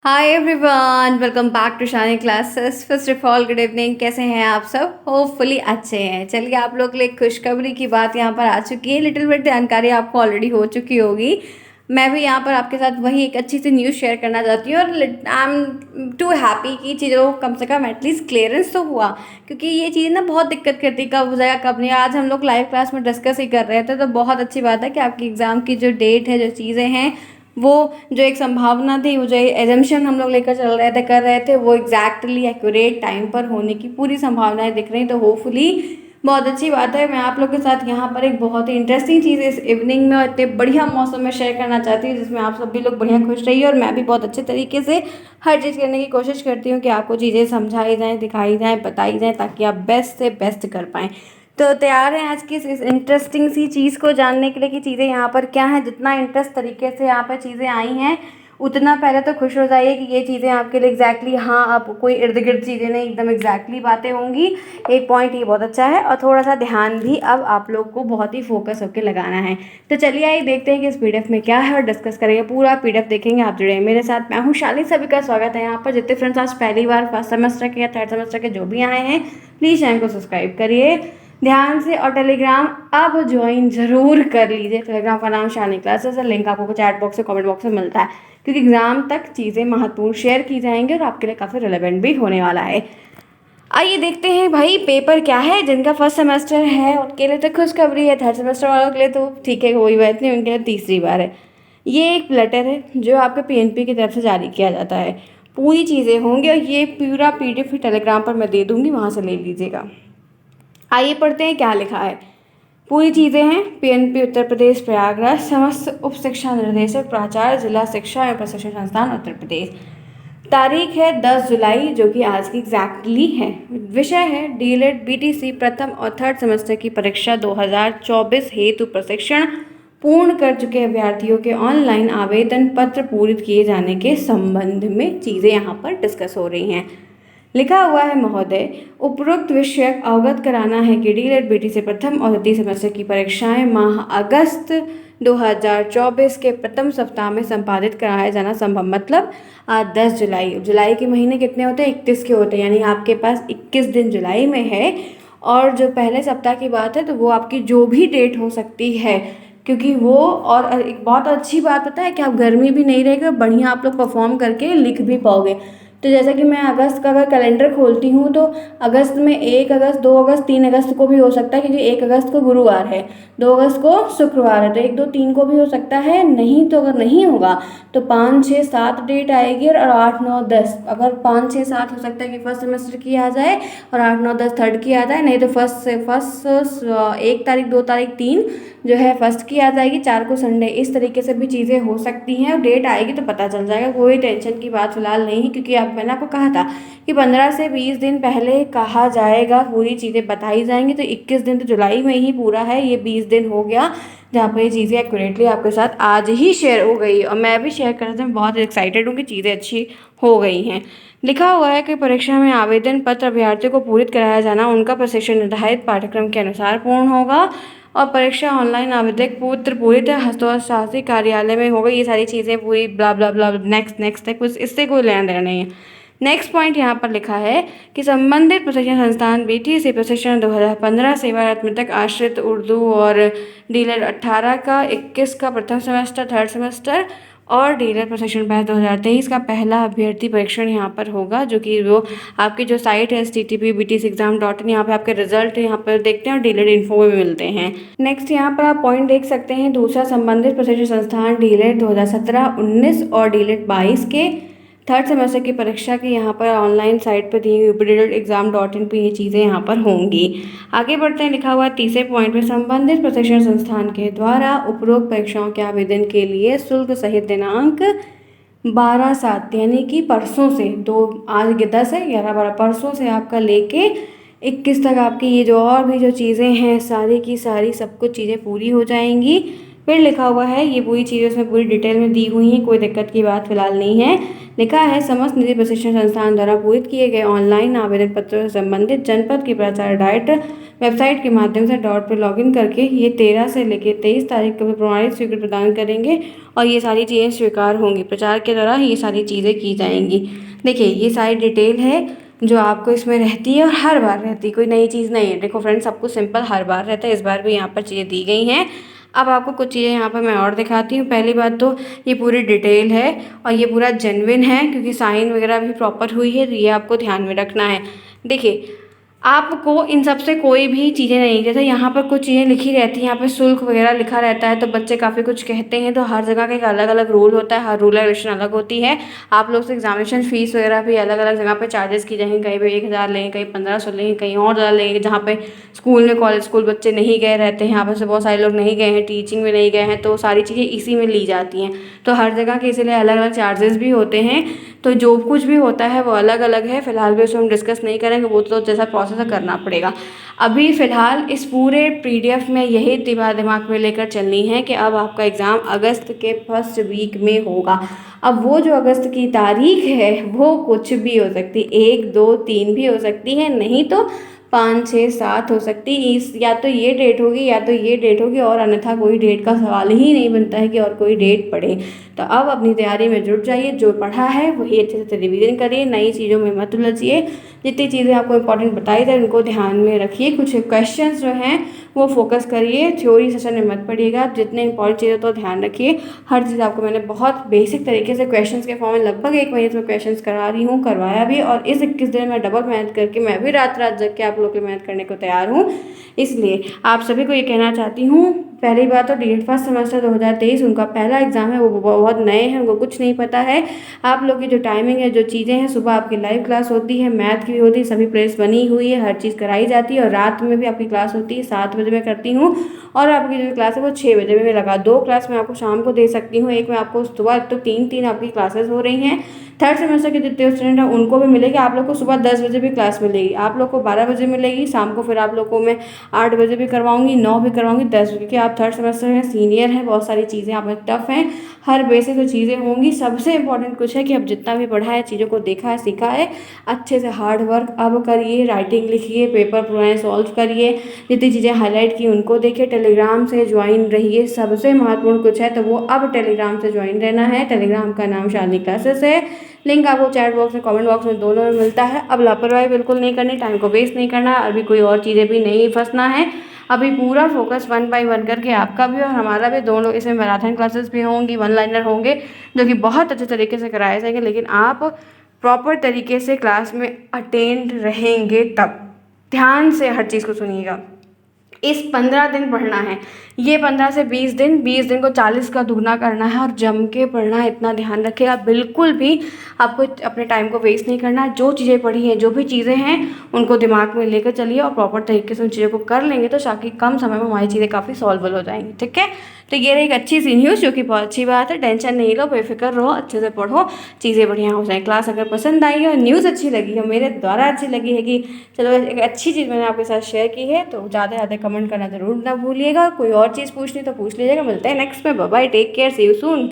Hi everyone, welcome back to Shani classes. First of all good evening. कैसे हैं आप सब? होपफुली अच्छे हैं। चलिए, आप लोग के लिए खुशखबरी की बात यहाँ पर आ चुकी है। लिटिल बिट जानकारी आपको ऑलरेडी हो चुकी होगी। मैं भी यहाँ पर आपके साथ वही एक अच्छी सी न्यूज़ शेयर करना चाहती हूँ और आई एम टू हैप्पी कि चीज़ों को कम से कम एटलीस्ट क्लियरेंस तो हुआ, क्योंकि ये चीज़ ना बहुत दिक्कत करती है, कब हो जाएगा कब नहीं। आज हम लोग लाइव क्लास में डिस्कस ही कर रहे थे, तो बहुत अच्छी बात है कि आपकी एग्ज़ाम की जो डेट है, जो चीज़ें हैं, वो जो एक संभावना थी, वो जो एजम्पशन हम लोग लेकर चल रहे थे, कर रहे थे, वो एग्जैक्टली एक्यूरेट टाइम पर होने की पूरी संभावनाएं दिख रही। तो होपफुली बहुत अच्छी बात है। मैं आप लोग के साथ यहाँ पर एक बहुत ही इंटरेस्टिंग चीज़ इस इवनिंग में और इतने बढ़िया मौसम में शेयर करना चाहती हूँ, जिसमें आप सभी लोग बढ़िया खुश रहिए और मैं भी बहुत अच्छे तरीके से हर चीज़ करने की कोशिश करती हूँ कि आपको चीज़ें समझाई जाएँ, दिखाई जाएँ, बताई जाएँ, ताकि आप बेस्ट से बेस्ट कर पाएँ। तो तैयार हैं आज की इस इंटरेस्टिंग सी चीज़ को जानने के लिए कि चीज़ें यहाँ पर क्या हैं। जितना इंटरेस्ट तरीके से यहाँ पर चीज़ें आई हैं, उतना पहले तो खुश हो जाइए कि ये चीज़ें आपके लिए एग्जैक्टली, हाँ, आप कोई इर्द गिर्द चीज़ें नहीं, एकदम एग्जैक्टली बातें होंगी। एक पॉइंट ये बहुत अच्छा है और थोड़ा सा ध्यान भी अब आप लोग को बहुत ही फोकस होकर लगाना है। तो चलिए आइए देखते हैं कि इस पीडीएफ में क्या है और डिस्कस करेंगे। पूरा पीडीएफ देखेंगे। आप जुड़े हैं मेरे साथ। मैं हूँ शाली। सभी का स्वागत है यहाँ पर। जितने फ्रेंड्स आज पहली बार फर्स्ट सेमेस्टर के या थर्ड सेमेस्टर के जो भी आए हैं, प्लीज़ चैनल को सब्सक्राइब करिए ध्यान से और टेलीग्राम अब ज्वाइन ज़रूर कर लीजिए। टेलीग्राम का नाम शानी क्लासेस है। लिंक आपको चैट बॉक्स से, कमेंट बॉक्स में मिलता है, क्योंकि एग्जाम तक चीज़ें महत्वपूर्ण शेयर की जाएंगी और आपके लिए काफ़ी रिलेवेंट भी होने वाला है। आइए देखते हैं भाई पेपर क्या है। जिनका फर्स्ट सेमेस्टर है उनके लिए तो खुशखबरी है, थर्ड सेमेस्टर वालों के लिए तो ठीक है, कोई बात नहीं, उनके लिए तीसरी बार है। ये एक लेटर है जो आपके पीएनपी की तरफ से जारी किया जाता है। पूरी चीज़ें होंगी और ये पूरा पीडीएफ टेलीग्राम पर मैं दे दूँगी, वहाँ से ले लीजिएगा। आइए पढ़ते हैं क्या लिखा है। पूरी चीज़ें हैं। पीएनपी उत्तर प्रदेश प्रयागराज, समस्त उप शिक्षा निर्देशक प्राचार्य, जिला शिक्षा एवं प्रशिक्षण संस्थान उत्तर प्रदेश। तारीख है 10 जुलाई, जो कि आज की एग्जैक्टली है। विषय है डीएलएड बीटीसी प्रथम और थर्ड सेमेस्टर की परीक्षा 2024 हेतु प्रशिक्षण पूर्ण कर चुके अभ्यर्थियों के ऑनलाइन आवेदन पत्र पूरित किए जाने के संबंध में चीज़ें यहाँ पर डिस्कस हो रही हैं। लिखा हुआ है, महोदय, उपरोक्त विषय अवगत कराना है कि डीएलएड बीटीसी प्रथम और द्वितीय सेमेस्टर की परीक्षाएं माह अगस्त 2024 के प्रथम सप्ताह में संपादित कराया जाना संभव। मतलब आज 10 जुलाई, जुलाई के महीने कितने होते हैं? 31 के होते हैं, यानी आपके पास 21 दिन जुलाई में है। और जो पहले सप्ताह की बात है, तो वो आपकी जो भी डेट हो सकती है, क्योंकि वो, और एक बहुत अच्छी बात पता है कि आप गर्मी भी नहीं रहेगी और बढ़िया आप लोग परफॉर्म करके लिख भी पाओगे। तो जैसा कि मैं अगस्त का अगर कैलेंडर खोलती हूँ, तो अगस्त में 1 अगस्त, 2 अगस्त, 3 अगस्त को भी हो सकता है, क्योंकि 1 अगस्त को गुरुवार है, 2 अगस्त को शुक्रवार है, तो 1 2 3 को भी हो सकता है। नहीं तो अगर नहीं होगा तो 5 6 7 डेट आएगी और 8 9 10, अगर 5 6 7 हो सकता है कि फर्स्ट सेमेस्टर की आ जाए और 8 9 10 थर्ड की आ जाए। नहीं तो फर्स्ट से फर्स्ट 1 तारीख, 2 तारीख, 3 जो है फर्स्ट की आ जाएगी, 4 को संडे। इस तरीके से भी चीज़ें हो सकती हैं और डेट आएगी तो पता चल जाएगा। कोई टेंशन की बात फिलहाल नहीं है, क्योंकि अब मैंने आपको कहा था कि 15 से 20 दिन पहले कहा जाएगा, पूरी चीज़ें बताई जाएंगी। तो 21 दिन तो जुलाई में ही पूरा है, ये 20 दिन हो गया जहाँ पर ये चीज़ें एक्यूरेटली आपके साथ आज ही शेयर हो गई और मैं भी शेयर करने में बहुत एक्साइटेड हूँ कि चीज़ें अच्छी हो गई हैं। लिखा हुआ है कि परीक्षा में आवेदन पत्र अभ्यर्थियों को पूरित कराया जाना उनका प्रशिक्षण निर्धारित पाठ्यक्रम के अनुसार पूर्ण होगा और परीक्षा ऑनलाइन आवेदक पुत्र पूरी तरह हस्तोशासी कार्यालय में होगा। ये सारी चीज़ें पूरी ब्ला ब्ला ब्ला, नेक्स्ट नेक्स्ट तक कुछ इससे कोई लेना देना नहीं है। नेक्स्ट पॉइंट यहाँ पर लिखा है कि संबंधित प्रशिक्षण संस्थान बीटीसी प्रशिक्षण 2015 सेवारत में तक आश्रित उर्दू और डीलर 18 का 21 का प्रथम सेमेस्टर, थर्ड सेमेस्टर और डीलर प्रशिक्षण बैच 2023 का पहला अभ्यर्थी परीक्षण यहाँ पर होगा, जो कि वो आपकी जो साइट है http://btcexam.in, यहाँ पे आपके रिजल्ट यहाँ पर देखते हैं और डीलर इन्फो में मिलते हैं। नेक्स्ट यहाँ पर आप पॉइंट देख सकते हैं। दूसरा, संबंधित प्रशिक्षण संस्थान डीलर 2017-19 और डीलर 22 के थर्ड सेमेस्टर की परीक्षा की यहाँ पर ऑनलाइन साइट पर दी हुई update.exam.in पे ये चीज़ें यहाँ पर होंगी। आगे बढ़ते हैं। लिखा हुआ तीसरे पॉइंट में, संबंधित प्रशिक्षण संस्थान के द्वारा उपरोक्त परीक्षाओं के आवेदन के लिए शुल्क सहित दिनांक 12/7 यानी कि परसों से, दो आज 10 है, 11 12 परसों से आपका लेके 21 तक आपकी ये जो और भी जो चीज़ें हैं सारी की सारी सब कुछ चीज़ें पूरी हो जाएंगी। फिर लिखा हुआ है, ये पूरी चीज़ें उसमें पूरी डिटेल में दी हुई हैं, कोई दिक्कत की बात फिलहाल नहीं है। लिखा है, समस्त निधि प्रशिक्षण संस्थान द्वारा पूरित किए गए ऑनलाइन आवेदन पत्रों से संबंधित जनपद की प्राचार्य डाइट वेबसाइट के माध्यम से डॉट पर लॉगिन करके ये 13 से लेकर 23 तारीख को प्रमाणित स्वीकृति प्रदान करेंगे और ये सारी चीज़ें स्वीकार होंगी। प्रचार के दौरान ये सारी चीज़ें की जाएंगी। देखिए, ये सारी डिटेल है जो आपको इसमें रहती है और हर बार रहती है, कोई नई चीज़ नहीं है। देखो फ्रेंड्स, सब कुछ सिंपल हर बार रहता है, इस बार भी यहाँ पर चीज़ें दी गई हैं। अब आपको कुछ चीज़ें यहाँ पर मैं और दिखाती हूँ। पहली बात तो ये पूरी डिटेल है और ये पूरा जेन्युइन है, क्योंकि साइन वगैरह भी प्रॉपर हुई है, तो ये आपको ध्यान में रखना है। देखिए, आपको इन सब से कोई भी चीज़ें नहीं, जैसे यहाँ पर कुछ चीज़ें लिखी रहती हैं, यहाँ पे शुल्क वगैरह लिखा रहता है, तो बच्चे काफ़ी कुछ कहते हैं, तो हर जगह का एक अलग अलग रूल होता है, हर रूल रेगुलेशन अलग होती है। आप लोग से एग्जामिनेशन फीस वगैरह भी अलग अलग जगह पे चार्जेस की जाएंगी, कहीं पे 1000 लेंगे, कहीं 1500 लेंगे, कहीं और ज़्यादा लेंगे। जहाँ पे स्कूल में कॉलेज स्कूल बच्चे नहीं गए रहते हैं, यहाँ पर से बहुत सारे लोग नहीं गए हैं, टीचिंग में नहीं गए हैं, तो सारी चीज़ें इसी में ली जाती हैं। तो हर जगह के इसीलिए अलग अलग चार्जेस भी होते हैं, तो जो कुछ भी होता है वो अलग अलग है। फिलहाल भी उसको हम डिस्कस नहीं करेंगे, वो तो जैसा प्रोसेस है करना पड़ेगा। अभी फ़िलहाल इस पूरे पीडीएफ में यही दिमाग में लेकर चलनी है कि अब आपका एग्ज़ाम अगस्त के फर्स्ट वीक में होगा। अब वो जो अगस्त की तारीख है वो कुछ भी हो सकती, 1 2 3 भी हो सकती है, नहीं तो 5 6 7 हो सकती। इस या तो ये डेट होगी या तो ये डेट होगी, और अन्यथा कोई डेट का सवाल ही नहीं बनता है कि और कोई डेट पढ़े। तो अब अपनी तैयारी में जुट जाइए, जो पढ़ा है वही अच्छे से रिवीजन करिए, नई चीज़ों में मत उलझिए। जितनी चीज़ें आपको इंपॉर्टेंट बताई जाए उनको ध्यान में रखिए। कुछ क्वेश्चंस जो हैं वो फोकस करिए, थ्योरी सेशन में मत पढ़िएगा। जितने इंपॉर्टेंट चीज़ें तो ध्यान रखिए। हर चीज़ आपको मैंने बहुत बेसिक तरीके से क्वेश्चंस के फॉर्म में लगभग 1 महीने से क्वेश्चंस करा रही हूँ, करवाया भी, और इस 21 दिन में डबल मेहनत करके मैं भी रात रात जग के आप लोग की मेहनत करने को तैयार हूँ। इसलिए आप सभी को ये कहना चाहती हूँ, पहली बात तो डी.एड फर्स्ट सेमेस्टर 2023 उनका पहला एग्जाम है, वो बहुत नए हैं, उनको कुछ नहीं पता है। आप लोग की जो टाइमिंग है, जो चीज़ें हैं, सुबह आपकी लाइव क्लास होती है, मैथ की भी होती है, सभी प्लेस बनी हुई है, हर चीज़ कराई जाती है, और रात में भी आपकी क्लास होती है, 7 बजे मैं करती हूँ, और आपकी जो क्लास है वो 6 बजे में लगा। 2 क्लास मैं आपको शाम को दे सकती हूँ, एक मैं आपको सुबह, तो 3 आपकी क्लासेस हो रही हैं। थर्ड सेमेस्टर के जितने स्टूडेंट हैं उनको भी मिलेगी, आप लोग को सुबह 10 बजे भी क्लास मिलेगी, आप लोग को 12 बजे मिलेगी शाम को, फिर आप लोग को मैं 8 बजे भी करवाऊंगी, 9 भी करवाऊंगी, 10 बजे, क्योंकि आप थर्ड सेमेस्टर में सीनियर हैं, बहुत सारी चीज़ें आप में टफ हैं, हर बेसिक जो चीज़ें होंगी। सबसे इंपॉर्टेंट कुछ है कि अब जितना भी पढ़ा है, चीज़ों को देखा है, सीखा है, अच्छे से हार्ड वर्क अब करिए, राइटिंग लिखिए, पेपर पूरा सॉल्व करिए, जितनी चीज़ें हाईलाइट की उनको देखिए, टेलीग्राम से ज्वाइन रहिए। सबसे महत्वपूर्ण कुछ है तो वो अब टेलीग्राम से ज्वाइन रहना है। टेलीग्राम का नाम शालिनी क्लासेस है, लिंक आपको चैट बॉक्स में, कमेंट बॉक्स में, दोनों में मिलता है। अब लापरवाही बिल्कुल नहीं करनी, टाइम को वेस्ट नहीं करना, अभी कोई और चीज़ें भी नहीं फंसना है। अभी पूरा फोकस 1 बाय 1 करके आपका भी और हमारा भी, दोनों इसमें मैराथन क्लासेस भी होंगी, 1 लाइनर होंगे, जो कि बहुत अच्छे तरीके से कराए जाएंगे। लेकिन आप प्रॉपर तरीके से क्लास में अटेंड रहेंगे तब। ध्यान से हर चीज़ को सुनिएगा। इस 15 दिन पढ़ना है, ये 15 से 20 दिन, 20 दिन को 40 का दुगना करना है, और जम के पढ़ना है, इतना ध्यान रखिएगा। बिल्कुल भी आपको अपने टाइम को वेस्ट नहीं करना है। जो चीज़ें पढ़ी हैं, जो भी चीज़ें हैं, उनको दिमाग में लेकर चलिए और प्रॉपर तरीके से उन चीज़ों को कर लेंगे तो ताकि कम समय में हमारी चीज़ें काफ़ी सॉल्वेबल हो जाएंगी। ठीक है, तो ये रही एक अच्छी सी न्यूज़, जो कि बहुत अच्छी बात है। टेंशन नहीं लो, बेफिक्र रहो, अच्छे से पढ़ो, चीज़ें बढ़िया हो जाए। क्लास अगर पसंद आई हो, न्यूज़ अच्छी लगी हो, मेरे द्वारा अच्छी लगी है कि चलो एक अच्छी चीज़ मैंने आपके साथ शेयर की है, तो ज़्यादा से ज़्यादा कमेंट करना ज़रूर ना भूलिएगा। कोई और चीज़ पूछनी तो पूछ लीजिएगा। मिलते हैं नेक्स्ट में, bye bye, take care, see you soon.